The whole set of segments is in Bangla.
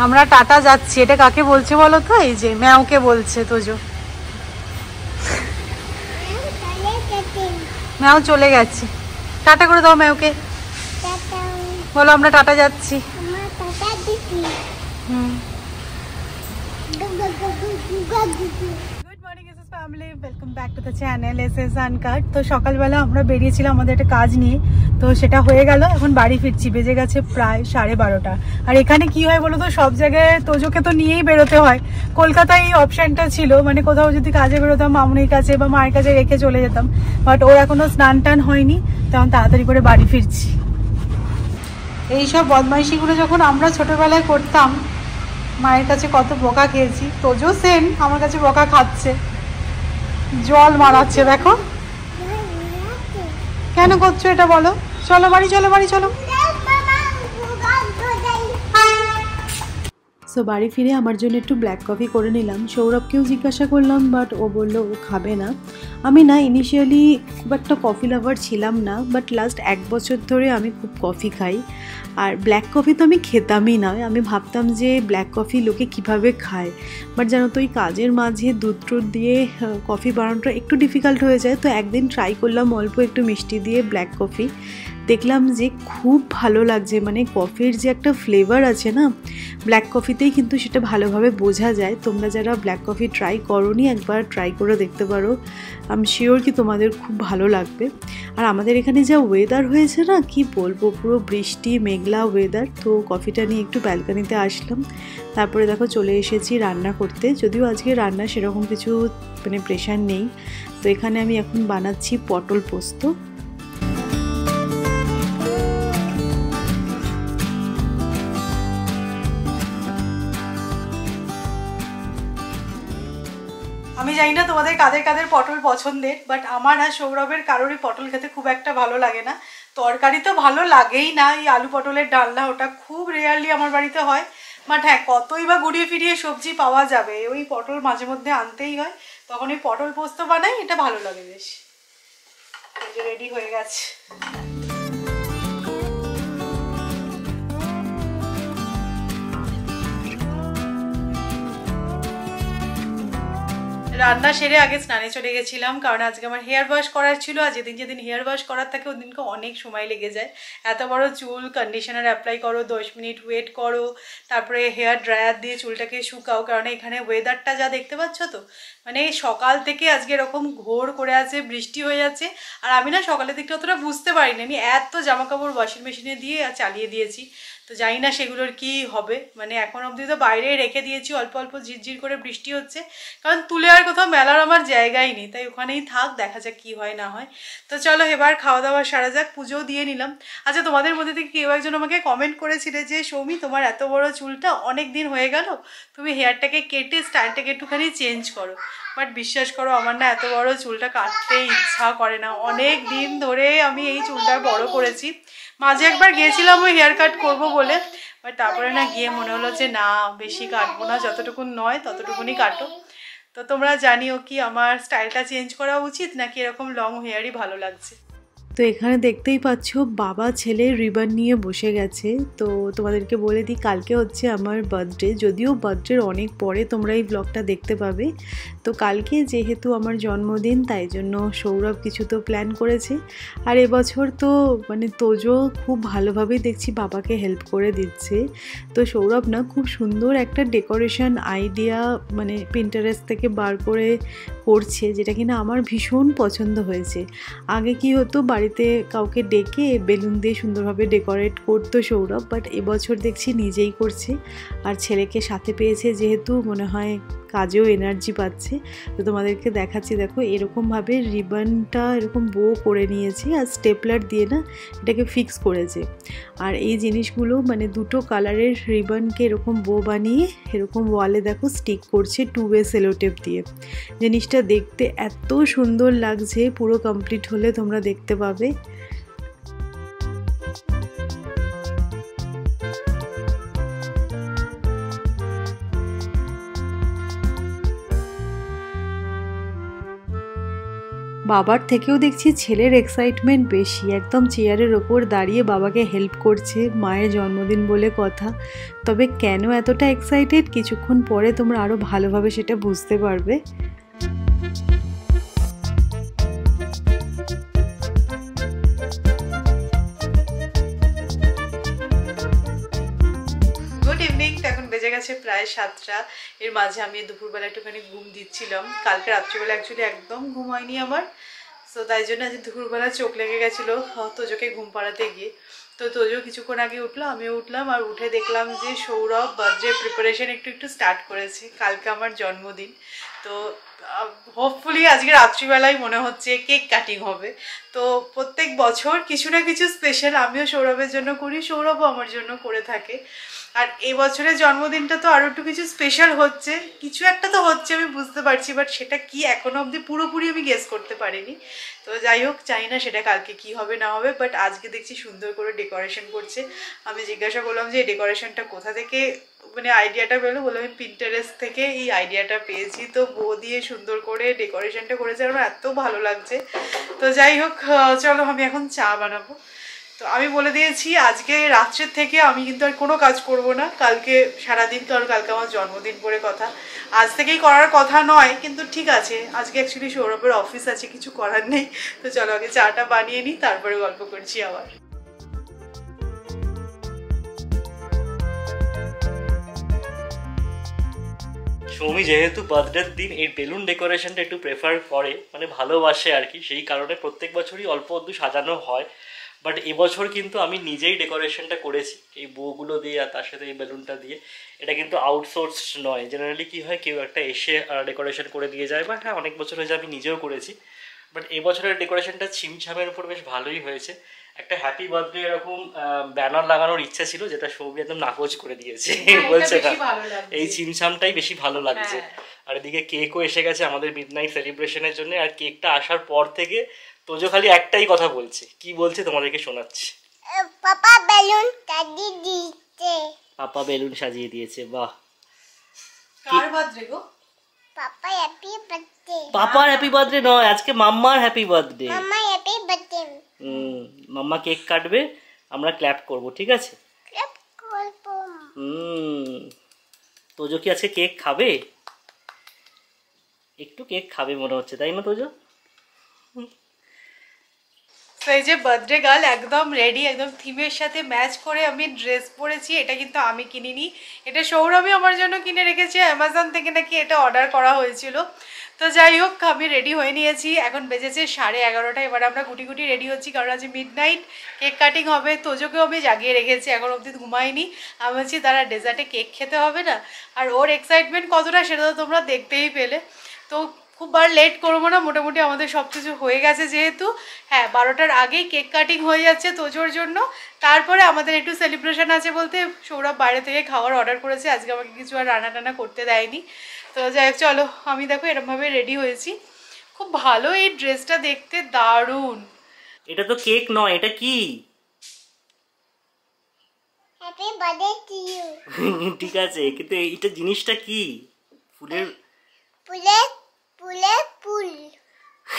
আমরা টাটা যাচ্ছি। এটা কাকে বলছে বলো তো? এই যে ম্যাওকে বলছে তোজো। ম্যাও চলে গেছে। টাটা করে দাও ম্যাওকে। বলো আমরা টাটা যাচ্ছি। Welcome back to the channel SS uncut. তো সকালবেলা আমরা বেরিয়েছিলাম আমাদের একটা কাজ নিয়ে, তো সেটা হয়ে গেল। এখন বাড়ি ফিরছি, বেজে গেছে প্রায় 12:30। আর এখানে কি হয় বলো তো, সব জায়গায় তোজোকে তো নিয়েই বেরোতে হয়। কলকাতায় এই অপশনটা ছিল, মানে কোথাও যদি কাজে বেরোতাম মামুনির কাছে বা মায়ের কাছে রেখে চলে যেতাম, বাট ওর এখনো স্নান টান হয়নি, তখন তাড়াতাড়ি করে বাড়ি ফিরছি। এইসব বদমাইশিগুলো যখন আমরা ছোটবেলায় করতাম, মায়ের কাছে কত বকা খেয়েছি। তোজো সেন আমার কাছে বকা খাচ্ছে, জল মারাচ্ছে। দেখো কেন করছো এটা বলো? চলো বাড়ি চলো, বাড়ি চলো। সো বাড়ি ফিরে আমার জন্য একটু ব্ল্যাক কফি করে নিলাম। সৌরভকেও জিজ্ঞাসা করলাম, বাট ও বললো ও খাবে না। আমি না ইনিশিয়ালি খুব একটা কফি লাভার ছিলাম না, বাট লাস্ট 1 বছর ধরে আমি খুব কফি খাই। আর ব্ল্যাক কফি তো আমি খেতামই না। আমি ভাবতাম যে ব্ল্যাক কফি লোকে কিভাবে খায়, বাট জানো তো ওই কাজের মাঝে দুধ টুধ দিয়ে কফি বানানোটা একটু ডিফিকাল্ট হয়ে যায়। তো একদিন ট্রাই করলাম অল্প একটু মিষ্টি দিয়ে ব্ল্যাক কফি, দেখলাম যে খুব ভালো লাগছে। মানে কফির যে একটা ফ্লেভার আছে না ব্ল্যাক কফিতেই, কিন্তু সেটা ভালোভাবে বোঝা যায়। তোমরা যারা ব্ল্যাক কফি ট্রাই করোনি একবার ট্রাই করে দেখতে পারো, আমি শিওর কি তোমাদের খুব ভালো লাগবে। আর আমাদের এখানে যা ওয়েদার হয়েছে না, কি বলবো, পুরো বৃষ্টি মেঘলা ওয়েদার। তো কফিটা নিয়ে একটু ব্যালকনিতে আসলাম, তারপরে দেখো চলে এসেছি রান্না করতে। যদিও আজকে রান্না সেরকম কিছু মানে প্রেশার নেই। তো এখানে আমি এখন বানাচ্ছি পটল পোস্ত। আমি জানি না তোমাদের কাদের কাদের পটল পছন্দের, বাট আমার আর সৌরভের কারোরই পটল খেতে খুব একটা ভালো লাগে না। তরকারি তো ভালো লাগেই না, এই আলু পটলের ডালনা ওটা খুব রেয়ারলি আমার বাড়িতে হয়। বাট হ্যাঁ, কতই বা ঘুরিয়ে ফিরিয়ে সবজি পাওয়া যাবে, ওই পটল মাঝে মধ্যে আনতেই হয়, তখন ওই পটল পোস্ত বানাই, এটা ভালো লাগে বেশ। রেডি হয়ে গেছে। রান্না সেরে আগে স্নানে চলে গেছিলাম, কারণ আজকে আমার হেয়ার ওয়াশ করার ছিল। আর যেদিন যেদিন হেয়ার ওয়াশ করার থাকে ওদিনকে অনেক সময় লেগে যায়। এত বড় চুল, কন্ডিশনার অ্যাপ্লাই করো, 10 মিনিট ওয়েট করো, তারপরে হেয়ার ড্রায়ার দিয়ে চুলটাকে শুকাও। কারণ এখানে ওয়েদারটা যা দেখতে পাচ্ছ তো, মানে সকাল থেকে আজকে এরকম ঘোর করে আছে, বৃষ্টি হয়ে যাচ্ছে। আর আমি না সকালের দিকটা অতটা বুঝতে পারিনি, আমি এত জামা কাপড় ওয়াশিং মেশিনে দিয়ে আর চালিয়ে দিয়েছি। তো জানি না সেগুলোর কি হবে, মানে এখন অবধি তো বাইরে রেখে দিয়েছি, অল্প অল্প ঝিরঝির করে বৃষ্টি হচ্ছে। কারণ তুলে আর কোথাও মেলার আমার জায়গাই নেই, তাই ওখানেই থাক, দেখা যাক কি হয় না হয়। তো চলো এবার খাওয়া দাওয়া সারা যাক, পুজোও দিয়ে নিলাম। আচ্ছা, তোমাদের মধ্যে থেকে কেউ একজন আমাকে কমেন্ট করেছিলে যে সৌমি তোমার এত বড় চুলটা অনেক দিন হয়ে গেল, তুমি হেয়ারটাকে কেটে স্টাইলটাকে একটুখানি চেঞ্জ করো। বাট বিশ্বাস করো, আমার না এত বড় চুলটা কাটতে ইচ্ছা করে না। অনেক দিন ধরে আমি এই চুলটা বড় করেছি। মাঝে একবার গিয়েছিলাম ওই হেয়ার কাট করবো বলে, বাট তারপরে না গিয়ে মনে হলো যে না, বেশি কাটবো না, যতটুকুন নয় ততটুকুনি কাটো। তো তোমরা জানিও কি আমার স্টাইলটা চেঞ্জ করা উচিত নাকি এরকম লং হেয়ারই ভালো লাগছে। তো এখানে দেখতেই পাচ্ছ বাবা ছেলে রিবন নিয়ে বসে গেছে। তো তোমাদেরকে বলে দিই, কালকে হচ্ছে আমার বার্থডে, যদিও বার্থডের অনেক পরে তোমরা এই ব্লগটা দেখতে পাবে। তো কালকে যেহেতু আমার জন্মদিন, তাই জন্য সৌরভ কিছু তো প্ল্যান করেছে। আর এবছর তো মানে তোজো খুব ভালোভাবেই দেখছি বাবাকে হেল্প করে দিচ্ছে। তো সৌরভ না খুব সুন্দর একটা ডেকোরেশন আইডিয়া মানে পিন্টারেস্ট থেকে বার করে করছে, যেটা কিনা আমার ভীষণ পছন্দ হয়েছে। আগে কি হতো, বাড়িতে কাউকে ডেকে বেলুন দিয়ে সুন্দরভাবে ডেকোরেট করতো সৌরভ, বাট এবছর দেখছি নিজেই করছে। আর ছেলেকে সাথে পেয়েছে যেহেতু, মনে হয় কাজেও এনার্জি পাচ্ছে। তো তোমাদেরকে দেখাচ্ছি, দেখো এরকমভাবে রিবনটা এরকম বো করে নিয়েছে, আর স্টেপলার দিয়ে না এটাকে ফিক্স করেছে। আর এই জিনিসগুলো মানে দুটো কালারের রিবনকে এরকম বো বানিয়ে এরকম ওয়ালে দেখো স্টিক করছে 2-way সেলোটেপ দিয়ে। জিনিসটা দেখতে এত সুন্দর লাগছে, পুরো কমপ্লিট হলে তোমরা দেখতে পাবে। বাবার থেকেও দেখছি ছেলের এক্সাইটমেন্ট বেশি, একদম চেয়ারের ওপর দাঁড়িয়ে বাবাকে হেল্প করছে, মায়ের জন্মদিন বলে কথা। তবে কেন এতটা এক্সাইটেড কিছুক্ষণ পরে তোমরা আরও ভালোভাবে সেটা বুঝতে পারবে। গুড ইভিনিং, এখন বেজে গেছে প্রায় 7টা। এর মাঝে আমি দুপুরবেলা একটুখানি ঘুম দিচ্ছিলাম। কালকে রাত্রিবেলা অ্যাকচুয়ালি একদম ঘুম হয়নি আমার, সো তাই জন্য আজ দুপুরবেলা চোখ লেগে গেছিলো তোজোকে ঘুম পাড়াতে গিয়ে। তো তোজো কিছুক্ষণ আগে উঠলো, আমিও উঠলাম, আর উঠে দেখলাম যে সৌরভ বার্থডে প্রিপারেশন একটু স্টার্ট করেছে। কালকে আমার জন্মদিন, তো হোপফুলি আজকে রাত্রিবেলায় মনে হচ্ছে কেক কাটিং হবে। তো প্রত্যেক বছর কিছু না কিছু স্পেশাল আমিও সৌরভের জন্য করি, সৌরভও আমার জন্য করে থাকে। আর এই বছরের জন্মদিনটা তো আরও একটু কিছু স্পেশাল হচ্ছে, কিছু একটা তো হচ্ছে আমি বুঝতে পারছি, বাট সেটা কি এখনো অবধি পুরোপুরি আমি গেস করতে পারিনি। তো যাই হোক, জানি না সেটা কালকে কি হবে না হবে, বাট আজকে দেখছি সুন্দর করে ডেকোরেশন করছে। আমি জিজ্ঞাসা করলাম যে এই ডেকোরেশনটা কোথা থেকে মানে আইডিয়াটা পেলো, বলে আমি পিন্টারেস্ট থেকে এই আইডিয়াটা পেয়েছি। তো বউ দিয়ে সুন্দর করে ডেকোরেশনটা করেছে, আমার এত ভালো লাগছে। তো যাই হোক, চলো আমি এখন চা বানাবো। তো আমি বলে দিয়েছি আজকে রাত্রের থেকে আমি কিন্তু আর কোনো কাজ করব না কালকে সারাদিন, কারণ কালকে আমার জন্মদিন বলে কথা। আজ থেকেই করার কথা নয়, কিন্তু ঠিক আছে, আজকে অ্যাকচুয়ালি সৌরভের অফিস আছে, কিছু করার নেই। তো চলো আগে চাটা বানিয়ে নিই, তারপরে গল্প করছি আবার। সৌমি যেহেতু বার্থডের দিন এই বেলুন ডেকোরেশনটা একটু প্রেফার করে, মানে ভালোবাসে আর কি, সেই কারণে প্রত্যেক বছরই অল্প অল্প সাজানো হয়। বাট এবছর কিন্তু আমি নিজেই ডেকোরেশনটা করেছি এই বউগুলো দিয়ে আর তার সাথে এই বেলুনটা দিয়ে। এটা কিন্তু আউটসোর্স নয়, জেনারেলি কি হয় কেউ একটা এসে ডেকোরেশন করে দিয়ে যায়, বা হ্যাঁ অনেক বছর হয়েছে আমি নিজেও করেছি। বাট এবছরের ডেকোরেশনটা ছিমছামের উপর বেশ ভালোই হয়েছে। একটা হ্যাপি বার্থডে এরকম ব্যানার লাগানোর ইচ্ছা ছিল, যেটা সৌমি একদম নাকচ করে দিয়েছে, বলছে না এই ছিমছামটাই বেশি ভালো লাগছে। আর এদিকে কেকও এসে গেছে আমাদের মিডনাইট সেলিব্রেশনের জন্য। আর কেকটা আসার পর থেকে তোজো খালি একটাই কথা বলছে, কি বলছে তোমাদেরকে শোনাচ্ছি। পাপা বেলুন সাজিয়ে দিয়েছে। পাপা বেলুন সাজিয়ে দিয়েছে, বাহ। কার বার্থডে গো? Papa happy birthday. পাপার হ্যাপি বার্থডে নয়, আজকে মাম্মার happy birthday. Mama happy birthday. Mama cake কাটবে, আমরা ক্ল্যাপ করব, ঠিক আছে? ক্ল্যাপ করব। তোজো কি আজকে কেক খাবে? একটু কেক খাবে মনে হচ্ছে, তাই না তোজো? তো এই যে বার্থডে গার্ল একদম রেডি, একদম থিমের সাথে ম্যাচ করে আমি ড্রেস পরেছি। এটা কিন্তু আমি কিনিনি, এটা সৌরভই আমার জন্য কিনে রেখেছে, অ্যামাজন থেকে নাকি এটা অর্ডার করা হয়েছিল। তো যাই হোক, আমি রেডি হয়ে নিয়েছি, এখন বেজেছে 11:30। এবার আমরা গুটি গুটি রেডি হচ্ছি, কারণ আজ মিডনাইট কেক কাটিং হবে। তোজোকেও আমি জাগিয়ে রেখেছি, এখন অবধি ঘুমাইনি। আমি বলছি তারা ডেজার্টে কেক খেতে হবে না, আর ওর এক্সাইটমেন্ট কতটা সেটা তো তোমরা দেখতেই পেলে। তো খুব বার লেট করবো না, মোটামুটি আমাদের সব কিছু হয়ে গেছে যেহেতু। হ্যাঁ, 12টার আগেই কেক কাটিং হয়ে যাচ্ছে তোজোর জন্য। তারপরে আমাদের একটু সেলিব্রেশন আছে, বলতে সৌরভ বাইরে থেকে খাবার অর্ডার করেছে, আজকে আমাকে কিছু আর রান্না টান্না করতে দেয়নি। তো যাই হোক, চলো আমি দেখো এরমভাবে রেডি হয়েছি। খুব ভালো এই ড্রেসটা দেখতে, দারুণ। এটা তো কেক নয়, এটা কি? Happy birthday to you. ঠিক আছে, কিন্তু এটা জিনিসটা কি? ফুলের ফুলের ফুলের ফুল।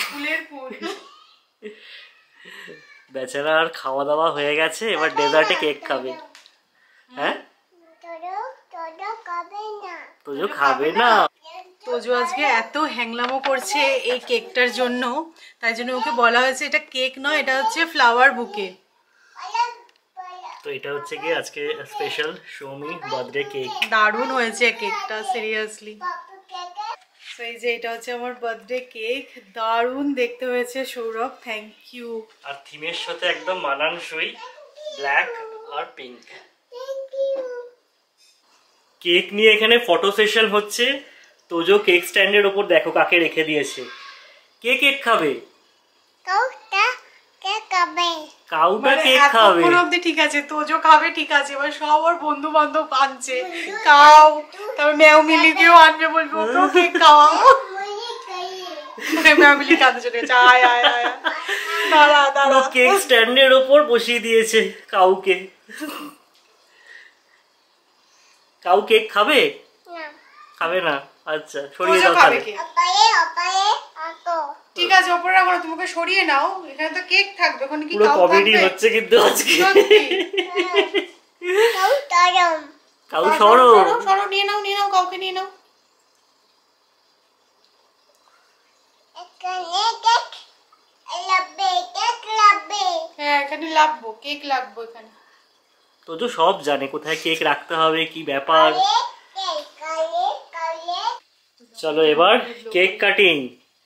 ফুলের ফুল। বেচারা আর খাওয়া দাওয়া হয়ে গেছে, এবার ডেজার্টে কেক খাবে। হ্যাঁ, তোজো খাবে না। তোজো খাবে না। তোজো আজকে এত হ্যাংলামো করছে এই কেকটার জন্য, তাই জন্য ওকে বলা হয়েছে এটা কেক নয়, এটা হচ্ছে ফ্লাওয়ার বুকে। তো এটা হচ্ছে কি আজকে স্পেশাল সৌমি বার্থডে কেক। দারুণ হয়েছে কেকটা, সিরিয়াসলি। তো এই যে এটা হচ্ছে আমার বার্থডে কেক, দারুণ দেখতে হয়েছে সৌরভ, থ্যাংক ইউ। আর থিমের সাথে একদম মানানসই, ব্ল্যাক আর পিঙ্ক। কেক নিয়ে এখানে ফটো সেশন হচ্ছে। তোজো কেক স্ট্যান্ডের ওপর দেখো কাকে রেখে দিয়েছে। কে কেক খাবে? কাউটা কেক খাবে। কাউটা কেক খাবে। এতক্ষণ অবধি ঠিক আছে, তোজো খাবে ঠিক আছে, এবার সব ওর বন্ধু বান্ধব আনছে, কাউ, তারপর ম্যাও মিলিকেও আনবে, বলবো ওকেও কেক খাওয়াও। ম্যাও মিলি কাঁদতে চলে গেছে, আয় আয় আয়, দাঁড়া দাঁড়া। কেক স্ট্যান্ডের ওপর বসিয়ে দিয়েছে কাউকে। কাউ কেক খাবে? না, খাবে না, আচ্ছা সরিয়ে দাও খাবে তাহলে। কেক। অপায়ে অপায়ে আতো। ঠিক আছে ওপরে রাখো না, তোমাকে সরিয়ে নাও, এখানে তো কেক থাকবে, ওখানে কি পুরো কাউ কমেডি থাকবে? হচ্ছে কিন্তু আজকে। সত্যি। Cậu tòm. কাউ সরো সরো। সরো, নিয়ে নাও কাউকে নিয়ে নাও। Ekannya kek. Lebih kek lebih. হ্যাঁ এখানে লাগবো, কেক লাগবো এখানে। তো তো সব জানে কোথায় কেক রাখতে হবে, কি ব্যাপার। Kali. চলো এবার কেক কাটিং।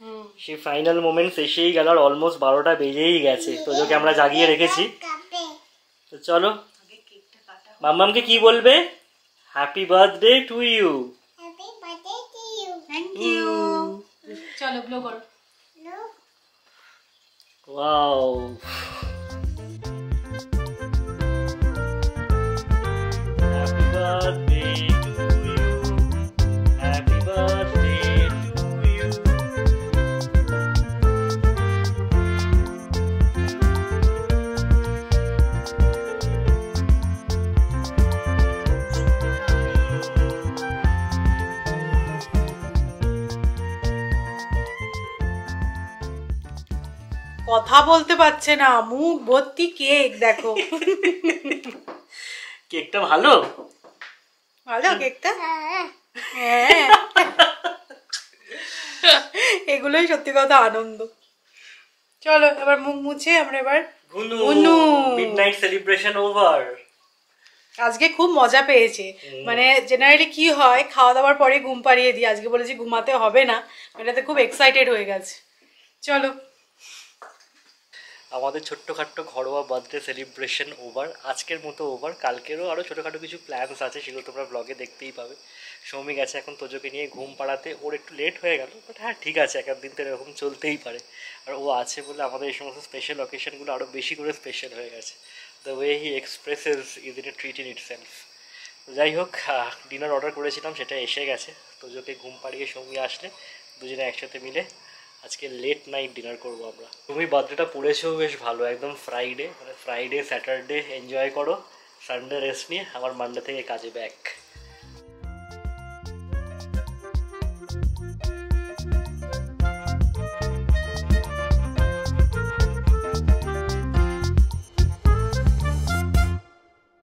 হুম সেই ফাইনাল মোমেন্টস এসেই গেল, আর অলমোস্ট 12টা বেজেই গেছে। তোজোকে আমরা জাগিয়ে রেখেছি। Kabe. তো চলো মাম্মামকে কি বলবে? Happy birthday to you. Happy birthday to you. Thank you. চলো ব্লো করো। No. Wow, happy birthday to you, happy birthday to you. কথা বলতে পারছে না, মুখ ভর্তি কেক দেখো। কেকটা ভালো? ভালো কেকটা? Ah. হ্যাঁ এগুলোই সত্যি কথা আনন্দ। চলো এবার মুখ মুছে আমরা এবার গুনু, গুনু। Midnight celebration over. আজকে খুব মজা পেয়েছে। মানে জেনারেলি কি হয়, খাওয়া দাওয়ার পরে ঘুম পাড়িয়ে দিই, আজকে বলেছি ঘুমাতে হবে না, এটাতে খুব এক্সাইটেড হয়ে গেছে। চলো আমাদের ছোট্টখাট্টো ঘরোয়া বার্থডে সেলিব্রেশন ওভার, আজকের মতো ওভার। কালকেরও আরও ছোটোখাটো কিছু প্ল্যানস আছে, সেগুলো তোমরা ব্লগে দেখতেই পাবে। সৌমি গেছে এখন তোজোকে নিয়ে ঘুম পাড়াতে, ওর একটু লেট হয়ে গেল, বাট হ্যাঁ ঠিক আছে, এক দিন তো এরকম চলতেই পারে। আর ও আছে বলে আমাদের এই সমস্ত স্পেশাল অকেশনগুলো আরও বেশি করে স্পেশাল হয়ে গেছে। The way he expresses is in a treat in itself. যাই হোক, ডিনার অর্ডার করেছিলাম, সেটা এসে গেছে। তোজোকে ঘুম পাড়িয়ে সৌমি আসলে দুজনে একসাথে মিলে আজকে লেট নাইট ডিনার করবো আমরা। তুমি বার্থডেটা পড়েছো বেশ ভালো, একদম ফ্রাইডে, মানে ফ্রাইডে স্যাটারডে এনজয় করো, সানডে রেস্ট নিয়ে আবার মানডে থেকে কাজে ব্যাক।